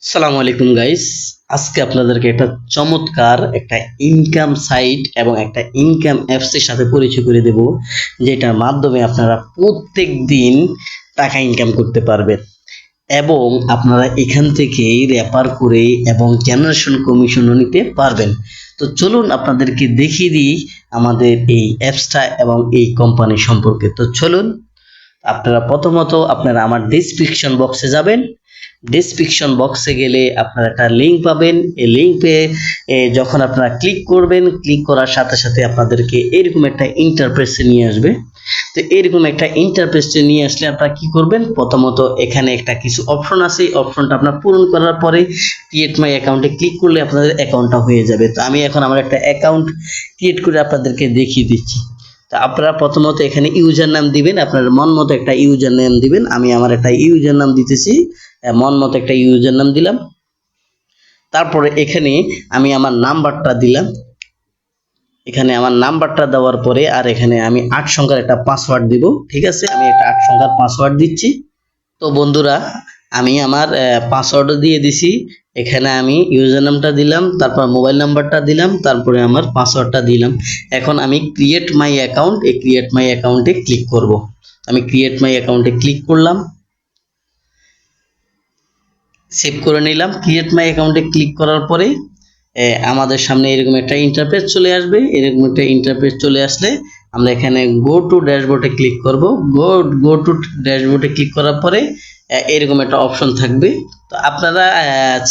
আসসালামু আলাইকুম গাইস। আজকে আপনাদেরকে একটা চমৎকার একটা ইনকাম সাইট এবং একটা ইনকাম অ্যাপস এর সাথে পরিচয় করে দেব, যেটার মাধ্যমে আপনারা প্রত্যেক দিন টাকা ইনকাম করতে পারবেন এবং আপনারা এখান থেকেই রেফার করে এবং জেনারেশন কমিশনও নিতে পারবেন। তো চলুন আপনাদেরকে দেখিয়ে দিই আমাদের এই অ্যাপসটা এবং এই কোম্পানি সম্পর্কে। তো চলুন, আপনারা প্রথমত আপনারা আমার ডেসক্রিপশন বক্সে যাবেন। ডেসক্রিপশন বক্সে গেলে আপনারা একটা লিঙ্ক পাবেন। এই লিঙ্কে যখন আপনারা ক্লিক করবেন, ক্লিক করার সাথে সাথে আপনাদেরকে এরকম একটা ইন্টারফেসে নিয়ে আসবে। তো এরকম একটা ইন্টারফেসে নিয়ে আসলে আপনারা কি করবেন, প্রথমত এখানে একটা কিছু অপশন আছে, এই অপশনটা আপনারা পূরণ করার পরে ক্রিয়েট মাই অ্যাকাউন্টে ক্লিক করলে আপনাদের অ্যাকাউন্টটা হয়ে যাবে। তো আমি এখন আমার একটা অ্যাকাউন্ট ক্রিয়েট করে আপনাদেরকে দেখিয়ে দিচ্ছি। তো আপনারা প্রথমত এখানে ইউজার নাম দিবেন, আপনার মন মতো একটা ইউজার নাম দিবেন। আমি আমার একটা ইউজার নাম দিতেছি, মন মতো একটা ইউজার নাম দিলাম। তারপরে এখানে আমি আমার নাম্বারটা দিলাম। এখানে আমার নাম্বারটা দেওয়ার পরে আর এখানে আমি 8 সংখ্যার একটা পাসওয়ার্ড দিব। ঠিক আছে, আমি একটা 8 সংখ্যার পাসওয়ার্ড দিচ্ছি। তো বন্ধুরা, আমি আমার পাসওয়ার্ডও দিয়ে দিছি। এখানে আমি ইউজার নামটা দিলাম, তারপর মোবাইল নাম্বারটা দিলাম, তারপরে আমার পাসওয়ার্ডটা দিলাম। এখন আমি ক্রিয়েট মাই অ্যাকাউন্ট, এই ক্রিয়েট মাই অ্যাকাউন্টে ক্লিক করব। আমি ক্রিয়েট মাই অ্যাকাউন্টে ক্লিক করলাম, সেভ করে নিলাম। ক্রিয়েট মাই অ্যাকাউন্টে ক্লিক করার পরে আমাদের সামনে এরকম একটা ইন্টারফেস চলে আসবে। এরকম একটা ইন্টারফেস চলে আসলে আমরা এখানে গো টু ড্যাশবোর্ডে ক্লিক করব। গো টু ড্যাশবোর্ডে ক্লিক করার পরে এরকম একটা অপশন থাকবে। তো আপনারা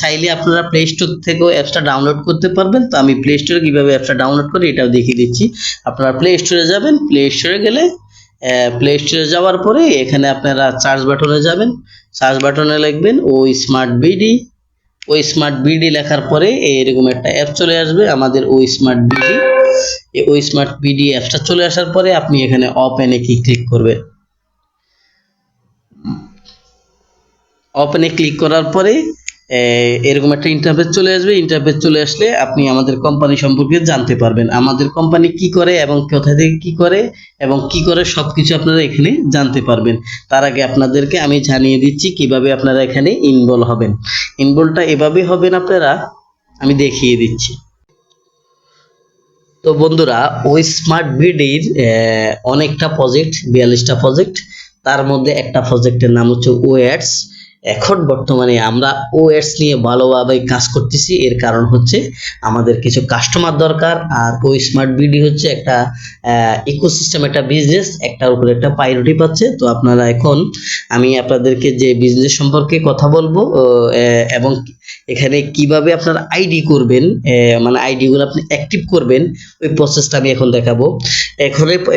চাইলে আপনারা প্লে স্টোর থেকেও অ্যাপসটা ডাউনলোড করতে পারবেন। তো আমি প্লে স্টোরে কীভাবে অ্যাপসটা ডাউনলোড করি এটাও দেখিয়ে দিচ্ছি। আপনারা প্লে স্টোরে যাবেন, প্লে স্টোরে গেলে প্লে স্টোরে যাওয়ার পরে এখানে আপনারা সার্চ বাটনে যাবেন। সার্চ বাটনে লিখবেন স্মার্ট বিডি। স্মার্ট বিডি লেখার পরে এরকম একটা অ্যাপ চলে আসবে, আমাদের স্মার্ট বিডি। এই স্মার্ট বিডি অ্যাপসটা চলে আসার পরে আপনি এখানে ওপেনে ক্লিক করবেন। ওপেনে ক্লিক করার পরে এরকম একটা ইন্টারফেস চলে আসবে। ইন্টারফেস চলে আসলে আপনি আমাদের কোম্পানি সম্পর্কে জানতে পারবেন, আমাদের কোম্পানি কি করে এবং কোথা থেকে কি করে এবং কি করে সবকিছু আপনারা এখানে জানতে পারবেন। তার আগে আপনাদেরকে আমি জানিয়ে দিচ্ছি কিভাবে আপনারা এখানে ইনভলভ হবেন। ইনভলভটা এভাবে হবেন আপনারা, আমি দেখিয়ে দিচ্ছি। তো বন্ধুরা, স্মার্ট বিডির অনেকটা প্রজেক্ট, 42টা প্রজেক্ট। তার মধ্যে একটা প্রজেক্টের নাম হচ্ছে ওএডস। এখন বর্তমানে আমরা ওএডস নিয়ে ভালোভাবে কাজ করতেছি। এর কারণ হচ্ছে আমাদের কিছু কাস্টমার দরকার। আর স্মার্ট বিডি হচ্ছে একটা ইকোসিস্টেম, একটা বিজনেস, একটার উপরে একটা প্রায়োরিটি পাচ্ছে। তো আপনারা এখন আমি আপনাদেরকে যে বিজনেস সম্পর্কে কথা বলবো এবং এখানে কিভাবে আপনারা আইডি করবেন, মানে আইডিগুলো আপনি অ্যাক্টিভ করবেন, ওই প্রসেসটা আমি এখন দেখাবো।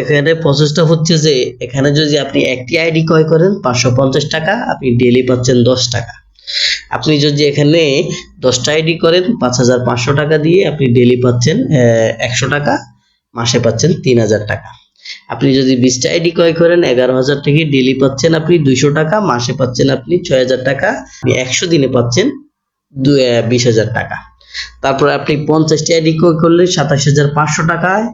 এখানে প্রসেসটা হচ্ছে যে এখানে যদি আপনি একটি আইডি ক্রয় করেন 550 টাকা, আপনি ডেইলি পাচ্ছেন 10 টাকা। আপনি যদি এখানে 10টা আইডি করেন 5500 টাকা দিয়ে আপনি ডেইলি পাচ্ছেন 100 টাকা, মাসে পাচ্ছেন 3000 টাকা। আপনি যদি 20টা আইডি ক্রয় করেন 11,000 থেকে ডেইলি পাচ্ছেন আপনি 200 টাকা, মাসে পাচ্ছেন আপনি 6000 টাকা, আপনি 100 দিনে পাচ্ছেন 20,000 টাকা। তারপর আপনি 50টি আইডি ক্রয় করলে 27,500 টাকায়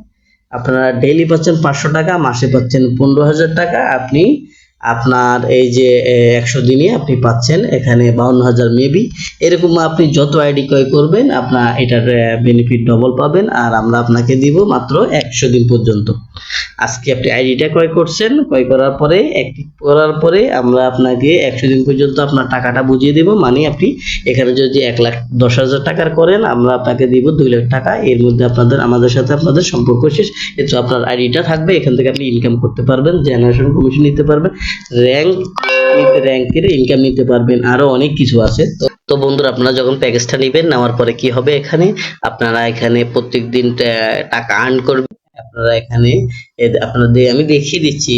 আপনারা ডেইলি পাচ্ছেন 500 টাকা, মাসে পাচ্ছেন 15,000 টাকা। আপনি আপনার এই যে 100 দিনে আপনি পাচ্ছেন এখানে 52,000 মেবি। এরকম আপনি যত আইডি ক্রয় করবেন আপনার এটার বেনিফিট ডবল পাবেন। আর আমরা আপনাকে দিব মাত্র 100 দিন পর্যন্ত। আজকে আপনি আইডিটা ক্রয় করছেন, ক্রয় করার পরে অ্যাক্টিভ করার পরে আমরা আপনাকে 100 দিন পর্যন্ত আপনার টাকাটা বুঝিয়ে দেব। মানে আপনি এখানে যদি 1,10,000 টাকার করেন আমরা আপনাকে দিব 2 লাখ টাকা। এর মধ্যে আমাদের সাথে আপনাদের সম্পর্ক শেষ। এতে আপনার আইডিটা থাকবে, এখান থেকে আপনি ইনকাম করতে পারবেন, জেনারেশন কমিশন নিতে পারবেন, র্যাঙ্কের ইনকাম নিতে পারবেন, আরো অনেক কিছু আছে। তো বন্ধুরা, আপনারা যখন প্যাকেজটা নেবেন, নেওয়ার পরে কি হবে, আপনারা এখানে প্রত্যেকদিন টাকা আর্ন করবেন। আপনারা এখানে আপনাদের আমি দেখিয়ে দিচ্ছি,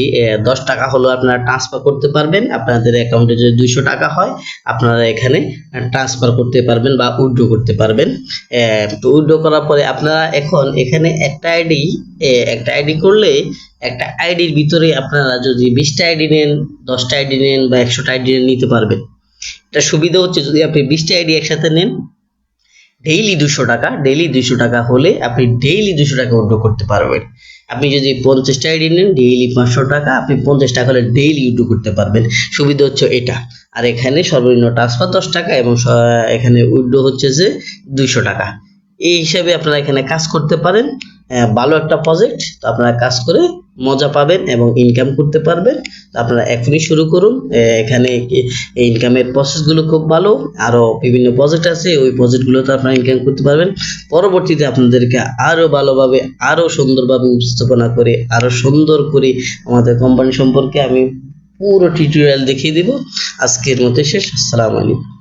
10 টাকা হলো আপনারা ট্রান্সফার করতে পারবেন। আপনাদের অ্যাকাউন্টে যদি 200 টাকা হয় আপনারা এখানে ট্রান্সফার করতে পারবেন বা উইথড্র করতে পারবেন। তো উইথড্র করার পরে আপনারা এখন এখানে একটা আইডি করলে একটা আইডির ভিতরে আপনারা যদি 20টা আইডি নেন, 10টা আইডি নেন বা 100টা আইডি নিতে পারবেন। এটা সুবিধা হচ্ছে যদি আপনি 20টা আইডি একসাথে নেন ডেইলি 200 টাকা, ডেইলি 200 টাকা হলে আপনি ডেইলি 200 টাকা উইথড্র করতে পারবেন। আপনি যদি 50টা আইডি নেন ডেইলি 500 টাকা, আপনি 50 টাকা হলে ডেইলি উইথড্র করতে পারবেন। সুবিধা হচ্ছে এটা। আর এখানে সর্বনিম্ন ট্রান্সফার 10 টাকা এবং এখানে উইথড্র হচ্ছে যে 200 টাকা। এই হিসাবে আপনারা এখানে কাজ করতে পারেন। ভালো একটা প্রজেক্ট, তো আপনারা কাজ করে মজা পাবেন এবং ইনকাম করতে পারবেন। তো আপনারা এখনই শুরু করুন। এখানে ইনকামের প্রসেসগুলো খুব ভালো, আরো বিভিন্ন প্রজেক্ট আছে, ওই প্রজেক্টগুলোতে আপনারা ইনকাম করতে পারবেন। পরবর্তীতে আপনাদেরকে আরো ভালোভাবে, আরো সুন্দরভাবে উপস্থাপনা করে, আরো সুন্দর করে আমাদের কোম্পানি সম্পর্কে আমি পুরো টিউটোরিয়াল দেখিয়ে দিব। আজকের মতো শেষ। আসসালামু আলাইকুম।